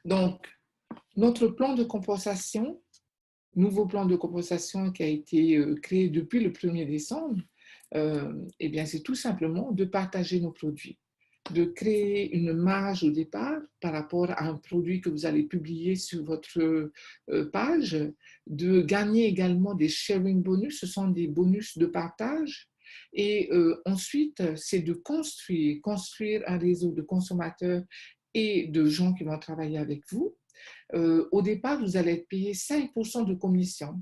Donc, notre plan de compensation, nouveau plan de compensation qui a été créé depuis le 1er décembre, eh bien, c'est tout simplement de partager nos produits, de créer une marge au départ par rapport à un produit que vous allez publier sur votre page, de gagner également des sharing bonus, ce sont des bonus de partage. Et ensuite, c'est de construire un réseau de consommateurs et de gens qui vont travailler avec vous. Au départ, vous allez être payé 5% de commission,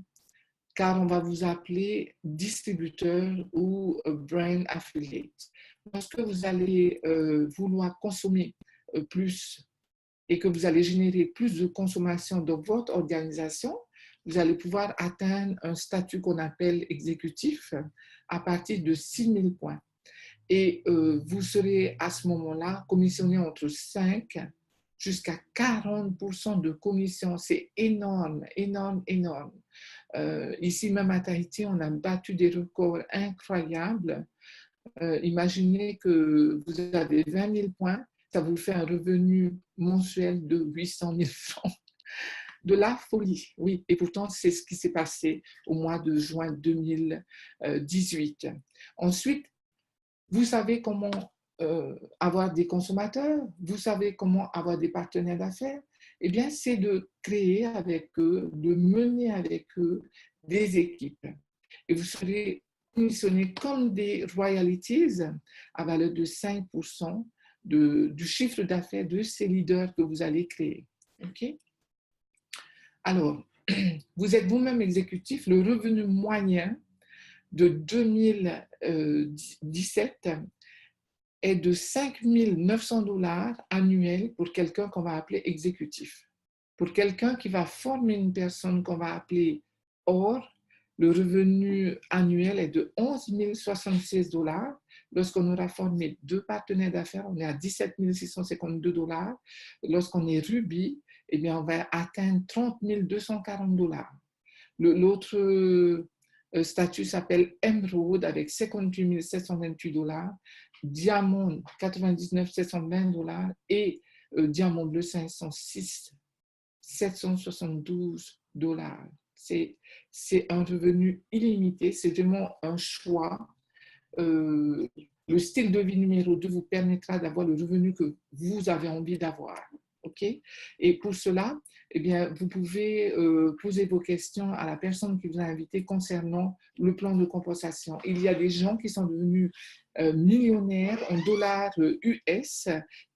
car on va vous appeler distributeur ou brand affiliate. Lorsque vous allez vouloir consommer plus et que vous allez générer plus de consommation dans votre organisation, vous allez pouvoir atteindre un statut qu'on appelle exécutif à partir de 6 000 points. Et vous serez à ce moment-là commissionné entre 5 jusqu'à 40% de commission. C'est énorme, énorme, énorme. Ici même à Tahiti, on a battu des records incroyables. Imaginez que vous avez 20 000 points, ça vous fait un revenu mensuel de 800 000 francs. De la folie, oui. Et pourtant, c'est ce qui s'est passé au mois de juin 2018. Ensuite, vous savez comment avoir des consommateurs, vous savez comment avoir des partenaires d'affaires. Eh bien, c'est de créer avec eux, de mener avec eux des équipes. Et vous serez commissionné comme des royalties à valeur de 5% du chiffre d'affaires de ces leaders que vous allez créer. OK? Alors, vous êtes vous-même exécutif, le revenu moyen de 2017 est de 5 900 $ annuels pour quelqu'un qu'on va appeler exécutif. Pour quelqu'un qui va former une personne qu'on va appeler or, le revenu annuel est de 11 076 $. Lorsqu'on aura formé 2 partenaires d'affaires, on est à 17 652 $. Lorsqu'on est Ruby, eh bien, on va atteindre 30 240 $. L'autre statut s'appelle Emerald avec 58 728 $, Diamond 99 720 $ et Diamant bleu 506 772 $. C'est un revenu illimité, c'est vraiment un choix. Le style de vie numéro 2 vous permettra d'avoir le revenu que vous avez envie d'avoir. OK? Et pour cela, eh bien, vous pouvez poser vos questions à la personne qui vous a invité concernant le plan de compensation. Il y a des gens qui sont devenus millionnaires en dollars US,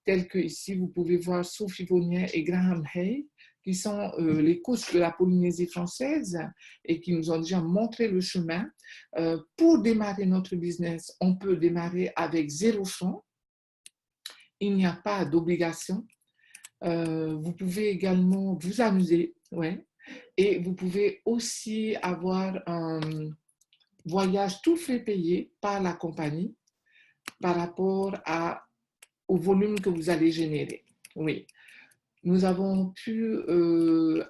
tels que ici, vous pouvez voir Sophie Vonnier et Graham Hay, qui sont les coachs de la Polynésie française et qui nous ont déjà montré le chemin. Pour démarrer notre business, on peut démarrer avec 0 francs. Il n'y a pas d'obligation. Vous pouvez également vous amuser, ouais. Et vous pouvez aussi avoir un voyage tout frais payé par la compagnie par rapport au volume que vous allez générer. Oui. Nous avons pu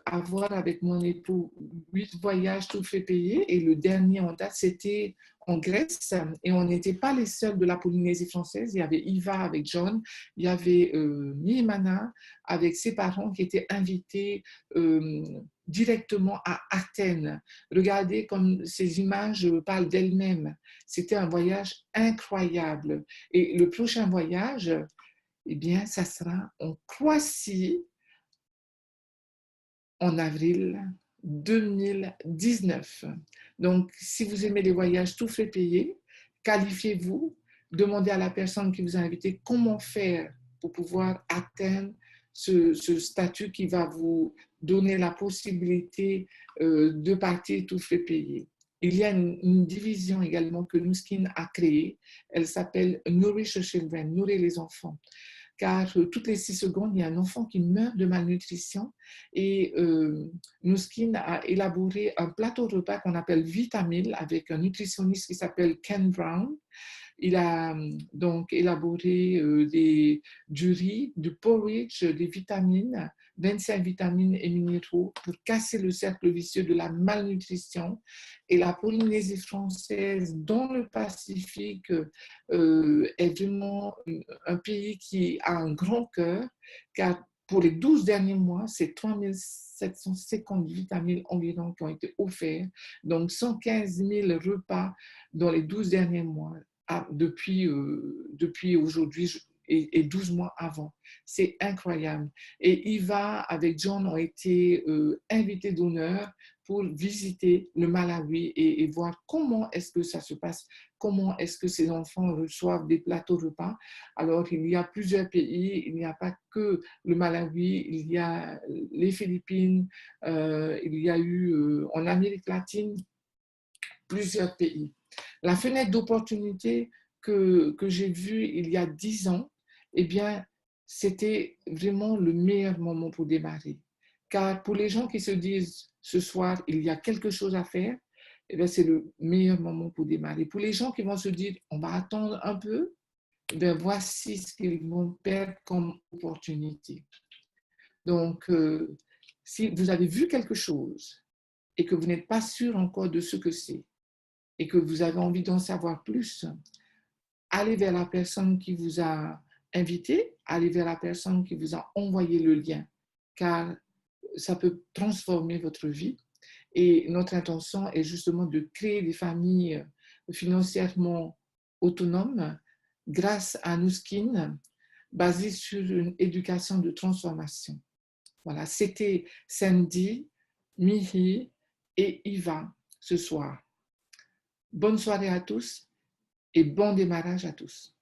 avoir avec mon époux 8 voyages tout frais payés et le dernier en date, c'était en Grèce et on n'était pas les seuls de la Polynésie française. Il y avait Iva avec John, il y avait Mihimana avec ses parents qui étaient invités directement à Athènes. Regardez comme ces images parlent d'elles-mêmes. C'était un voyage incroyable. Et le prochain voyage, eh bien, ça sera en Croatie en avril 2019. Donc, si vous aimez les voyages tout frais payés, qualifiez-vous, demandez à la personne qui vous a invité comment faire pour pouvoir atteindre ce statut qui va vous donner la possibilité de partir tout frais payé. Il y a une division également que Nuskin a créée. Elle s'appelle Nourish Children, nourrir les enfants. Car toutes les 6 secondes, il y a un enfant qui meurt de malnutrition et Nuskin a élaboré un plateau de repas qu'on appelle Vitamil avec un nutritionniste qui s'appelle Ken Brown. Il a donc élaboré du riz, du porridge, des vitamines, 25 vitamines et minéraux pour casser le cercle vicieux de la malnutrition. Et la Polynésie française, dans le Pacifique, est vraiment un pays qui a un grand cœur, car pour les 12 derniers mois, c'est 3 750 vitamines environ qui ont été offerts, donc 115 000 repas dans les 12 derniers mois, depuis aujourd'hui et 12 mois avant. C'est incroyable. Et Iva avec John ont été invités d'honneur pour visiter le Malawi et voir comment est-ce que ça se passe, comment est-ce que ces enfants reçoivent des plateaux repas. Alors, il y a plusieurs pays, il n'y a pas que le Malawi, il y a les Philippines, il y a eu en Amérique latine plusieurs pays. La fenêtre d'opportunité que j'ai vue il y a 10 ans, eh bien, c'était vraiment le meilleur moment pour démarrer. Car pour les gens qui se disent ce soir, il y a quelque chose à faire, eh bien, c'est le meilleur moment pour démarrer. Pour les gens qui vont se dire, on va attendre un peu, eh bien, voici ce qu'ils vont perdre comme opportunité. Donc, si vous avez vu quelque chose et que vous n'êtes pas sûr encore de ce que c'est et que vous avez envie d'en savoir plus, allez vers la personne qui vous a invité, allez vers la personne qui vous a envoyé le lien, car ça peut transformer votre vie. Et notre intention est justement de créer des familles financièrement autonomes grâce à Nuskin, basée sur une éducation de transformation. Voilà, c'était Sandy, Mihi et Iva ce soir. Bonne soirée à tous et bon démarrage à tous.